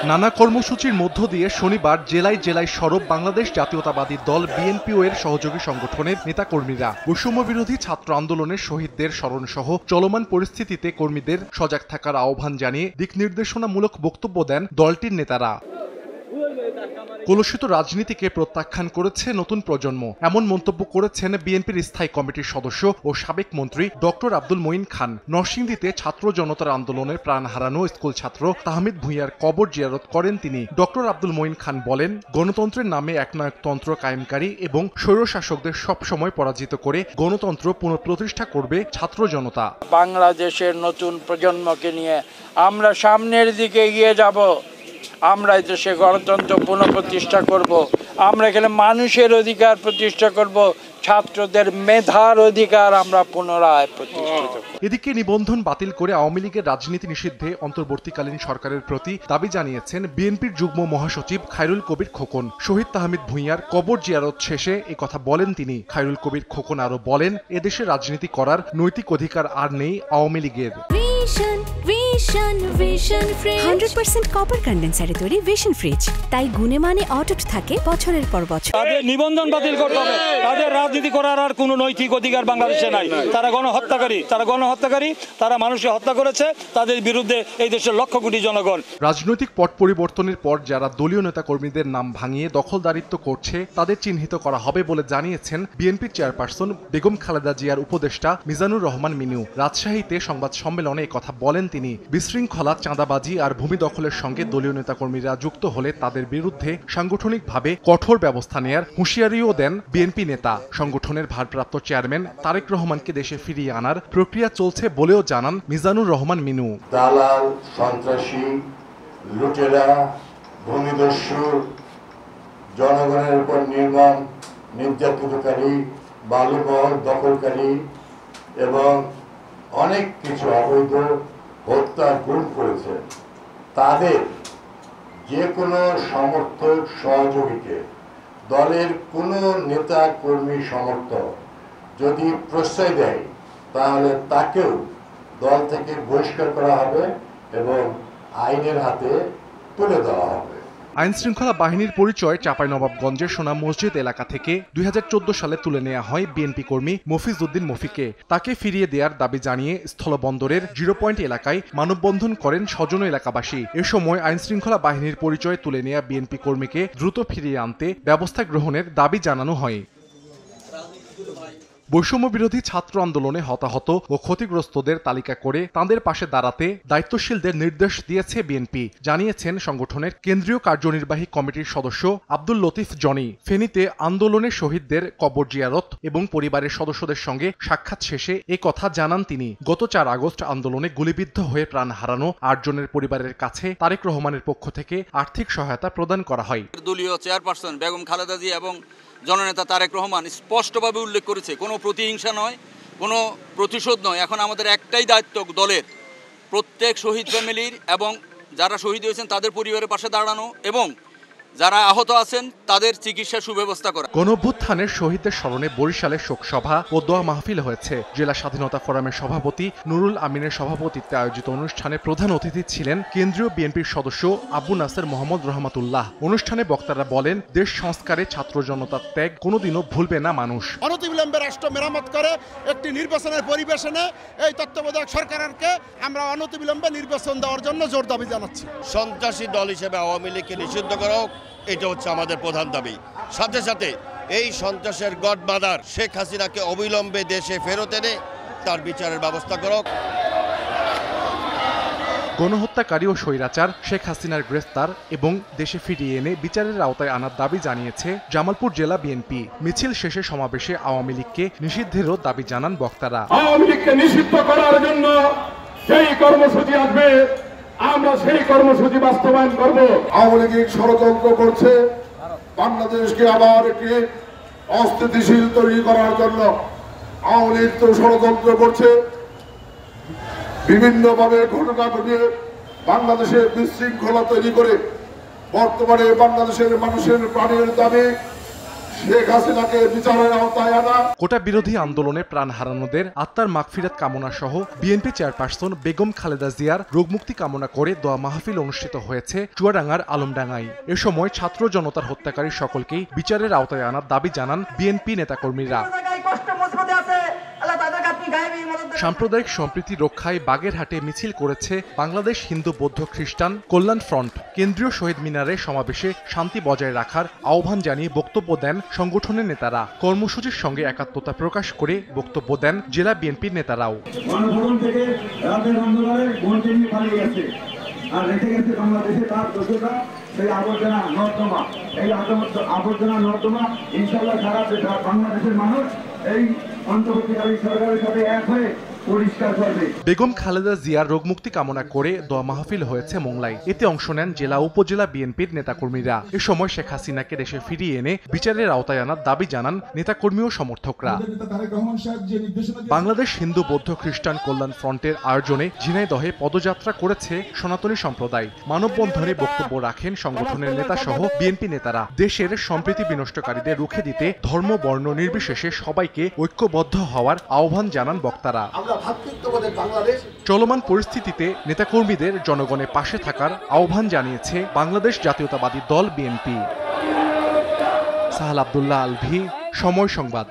নানা কর্মসূচির মধ্য দিয়ে শনিবার জেলায় জেলায় সরব বাংলাদেশ জাতীয়তাবাদী দল বিএনপিও এর সহযোগী সংগঠনের নেতাকর্মীরা। বৈষম্য বিরোধী ছাত্র আন্দোলনের শহীদদের স্মরণ সহ চলমান পরিস্থিতিতে কর্মীদের সজাগ থাকার আহ্বান জানিয়ে দিক নির্দেশনামূলক বক্তব্য দেন দলটির নেতারা। কলুষিত রাজনীতিকে প্রত্যাখ্যান করেছে নতুন প্রজন্ম, এমন মন্তব্য করেছেন বিএনপির স্থায়ী কমিটির সদস্য ও সাবেক মন্ত্রী ডক্টর আব্দুল মঈন খান। নরসিংদীতে ছাত্র জনতার আন্দোলনে প্রাণ হারানো স্কুল ছাত্র তাহমিদ ভূঁইয়ার কবর জিয়ারত করেন তিনি। ডক্টর আব্দুল মঈন খান বলেন, গণতন্ত্রের নামে একনায়কতন্ত্র কায়েমকারী এবং স্বৈরশাসকদের সবসময় পরাজিত করে গণতন্ত্র পুনঃপ্রতিষ্ঠা করবে ছাত্র জনতা। বাংলাদেশের নতুন প্রজন্মকে নিয়ে আমরা সামনের দিকে এগিয়ে যাব। আমরা দেশে গণতন্ত্র পুনঃপ্রতিষ্ঠা করব। আমরা এখানে মানুষের অধিকার প্রতিষ্ঠা করব, ছাত্রদের মেধার অধিকার আমরা পুনরায় প্রতিষ্ঠিত করব। এদিকে নিবন্ধন বাতিল করে আওয়ামী লীগের রাজনীতি নিষিদ্ধে অন্তর্বর্তীকালীন সরকারের প্রতি দাবি জানিয়েছেন বিএনপির যুগ্ম মহাসচিব খায়রুল কবির খোকন। শহীদ তাহমিদ ভূঁইয়ার কবর জিয়ারত শেষে একথা বলেন তিনি। খায়রুল কবির খোকন আরো বলেন, এদেশে রাজনীতি করার নৈতিক অধিকার আর নেই আওয়ামী লীগের। 100% কপার কন্ডেন্সারে তৈরি ভিশন ফ্রিজ, তাই গুণে মানে অটুট থাকে বছরের পর বছর। তাদের নিবন্ধন বাতিল করতে হবে। তাদের রাজনীতি করার আর কোনো নৈতিক অধিকার বাংলাদেশে নাই। তারা গণহত্যাকারী, তারা মানুষকে হত্যা করেছে। তাদের বিরুদ্ধে এই দেশের লক্ষ কোটি জনগণ। রাজনৈতিক পট পরিবর্তনের পর যারা দলীয় নেতাকর্মীদের নাম ভাঙিয়ে দখলদারিত্ব করছে তাদের চিহ্নিত করা হবে বলে জানিয়েছেন বিএনপির চেয়ারপারসন বেগম খালেদা জিয়ার উপদেষ্টা মিজানুর রহমান মিনু। রাজশাহীতে সংবাদ সম্মেলনে কথা বলেন তিনি। বিশৃঙ্খলা, চাঁদাবাজি আর ভূমি দখলের সঙ্গে দলীয় নেতাকর্মীরা যুক্ত হলে তাদের বিরুদ্ধে সাংগঠনিকভাবে কঠোর ব্যবস্থা নেয়ার হুঁশিয়ারিও দেন বিএনপি নেতা। সংগঠনের ভারপ্রাপ্ত চেয়ারম্যান তারেক রহমানকে দেশে ফিরিয়ে আনার প্রক্রিয়া চলছে বলেও জানান মিজানুর রহমান মিনু। দালাল, সন্ত্রাসী, লুটেরা, ভূমিদস্যু, জনগণের উপর নির্মম নির্যাতনকারী, বালুমহল দখলকারী এবং অনেক কিছু অবৈধ হত্যা গুম করেছে, তাদের যে কোনো সমর্থক সহযোগীকে, দলের কোনো নেতা কর্মী সমর্থক যদি প্রশ্রয় দেয় তাহলে তাকেও দল থেকে বহিষ্কার করা হবে এবং আইনের হাতে তুলে দেওয়া হবে। আইন শৃঙ্খলা বাহিনীর পরিচয় চাঁপাইনবাবগঞ্জের সোনা মসজিদ এলাকা থেকে 2014 সালে তুলে নেওয়া হয় বিএনপি কর্মী মফিজ উদ্দিন মফিকে। তাকে ফিরিয়ে দেওয়ার দাবি জানিয়ে স্থলবন্দরের 0 পয়েন্ট এলাকায় মানববন্ধন করেন স্বজন এলাকাবাসী। এ সময় আইন শৃঙ্খলা বাহিনীর পরিচয় তুলে নেওয়া বিএনপি কর্মীকে দ্রুত ফিরিয়ে আনতে ব্যবস্থা গ্রহণের দাবি জানানো হয়। বৈষম্য বিরোধী ছাত্র আন্দোলনে হতাহত ও ক্ষতিগ্রস্তদের তালিকা করে তাদের পাশে দাঁড়াতে দায়িত্বশীলদের নির্দেশ দিয়েছে বিএনপি, জানিয়েছেন সংগঠনের কেন্দ্রীয় কার্যনির্বাহী কমিটির সদস্য আব্দুল লতিফ জনি। ফেনীতে আন্দোলনের শহীদদের কবর জিয়ারত এবং পরিবারের সদস্যদের সঙ্গে সাক্ষাৎ শেষে এ কথা জানান তিনি। গত 4 আগস্ট আন্দোলনে গুলিবিদ্ধ হয়ে প্রাণ হারানো 8 জনের পরিবারের কাছে তারেক রহমানের পক্ষ থেকে আর্থিক সহায়তা প্রদান করা হয়। দলীয় চেয়ারপারসন বেগম খালেদা জিয়া এবং জননেতা তারেক রহমান স্পষ্টভাবে উল্লেখ করেছে, কোনো প্রতিহিংসা নয়, কোনো প্রতিশোধ নয়। এখন আমাদের একটাই দায়িত্ব, দলের প্রত্যেক শহীদ ফ্যামিলির এবং যারা শহীদ হয়েছেন তাদের পরিবারের পাশে দাঁড়ানো এবং যারা আহত আছেন তাদের চিকিৎসা সুব্যবস্থা করা। গণঅভ্যুত্থানের শহীদদের স্মরণে বরিশালে শোকসভা ও দোয়া মাহফিল হয়েছে। জেলা স্বাধীনতা ফোরামের সভাপতি নুরুল আমিনের সভাপতিত্বে আয়োজিত অনুষ্ঠানে প্রধান অতিথি ছিলেন কেন্দ্রীয় বিএনপির সদস্য আবু নাসের মোহাম্মদ রহমাতুল্লাহ। অনুষ্ঠানে বক্তারা বলেন, দেশ সংস্কারে ছাত্র জনতার ত্যাগ কোনোদিনও ভুলবে না মানুষ। অনতিবিলম্বে রাষ্ট্র মেরামত করে একটি নির্বাচনের পরিবেশনে এই তত্ত্বাবধায়ক সরকারকে আমরা অনতিবিলম্বে নির্বাচন দেওয়ার জন্য জোর দাবি জানাচ্ছি। সন্ত্রাসী দল হিসেবে আওয়ামী লীগকে নিষিদ্ধ করা হোক, এটা হচ্ছে আমাদের প্রধান দাবি। সাথে সাথে এই সন্ত্রাসের গডমাদার শেখ হাসিনাকে অবিলম্বে দেশে ফেরত এনে তার বিচারের ব্যবস্থা করুক। গণহত্যাকারী ও স্বৈরাচার শেখ হাসিনার গ্রেফতার এবং দেশে ফিরিয়ে এনে বিচারের আওতায় আনার দাবি জানিয়েছে জামালপুর জেলা বিএনপি। মিছিল শেষে সমাবেশে আওয়ামী লীগকে নিষিদ্ধেরও দাবি জানান বক্তারা। আওয়ামী লীগকে নিষিদ্ধ করার জন্য যেই কর্মসূচি আসবে আমরা সেই কর্মসূচি বাস্তবায়ন করব। আওয়ামী লীগ ষড়যন্ত্র করছে বাংলাদেশকে আবার একটি অস্থিতিশীল তৈরি করার জন্য। আওয়ামী লীগ তো ষড়যন্ত্র করছে, বিভিন্নভাবে ঘটনা ঘটিয়ে বাংলাদেশে বিশৃঙ্খলা তৈরি করে বর্তমানে বাংলাদেশের মানুষের প্রাণের দাবি শেখ হাসিনাকে বিচারের আওতায় আনা। কোটা বিরোধী আন্দোলনে প্রাণ হারানোদের আত্মার মাগফিরাত কামনা সহ বিএনপি চেয়ারপারসন বেগম খালেদা জিয়ার রোগমুক্তি কামনা করে দোয়া মাহফিল অনুষ্ঠিত হয়েছে চুয়াডাঙ্গার আলমডাঙ্গায়। এ সময় ছাত্র জনতার হত্যাকারী সকলকেই বিচারের আওতায় আনার দাবি জানান বিএনপি নেতাকর্মীরা। সাম্প্রদায়িক সম্প্রীতি রক্ষায় বাগেরহাটে মিছিল করেছে বাংলাদেশ হিন্দু বৌদ্ধ খ্রিস্টান কল্যাণ ফ্রন্ট। কেন্দ্রীয় শহীদ মিনারে সমাবেশে শান্তি বজায় রাখার আহ্বান জানিয়ে বক্তব্য দেন সংগঠনের নেতারা। কর্মসূচির সঙ্গে একাত্মতা প্রকাশ করে বক্তব্য দেন জেলা বিএনপির নেতারাও। আর রেখে গেছে বাংলাদেশে তার দোষরা সেই আবর্জনা নর্দমা, এই আবর্জনা নর্দমা ইনশাল্লাহ সারা বাংলাদেশের মানুষ এই অন্তর্বর্তীকালীন সরকারের সাথে এক হয়ে পরিষ্কার করবে। বেগম খালেদা জিয়ার রোগমুক্তি কামনা করে দোয়া মাহফিল হয়েছে মোংলায়। এতে অংশ নেন জেলা উপজেলা বিএনপির নেতাকর্মীরা। এ সময় শেখ হাসিনাকে দেশে ফিরিয়ে এনে বিচারের আওতায় আনার দাবি জানান নেতাকর্মী ও সমর্থকরা। বাংলাদেশ হিন্দু বৌদ্ধ খ্রিস্টান কল্যাণ ফ্রন্টের আয়োজনে ঝিনাইদহে পদযাত্রা করেছে সনাতনী সম্প্রদায়। মানববন্ধনে বক্তব্য রাখেন সংগঠনের নেতা সহ বিএনপি নেতারা। দেশের সম্প্রীতি বিনষ্টকারীদের রুখে দিতে ধর্ম বর্ণ নির্বিশেষে সবাইকে ঐক্যবদ্ধ হওয়ার আহ্বান জানান বক্তারা। চলমান পরিস্থিতিতে নেতাকর্মীদের জনগণের পাশে থাকার আহ্বান জানিয়েছে বাংলাদেশ জাতীয়তাবাদী দল বিএনপি। সাহাল আব্দুল্লাহ আলভি, সময় সংবাদ।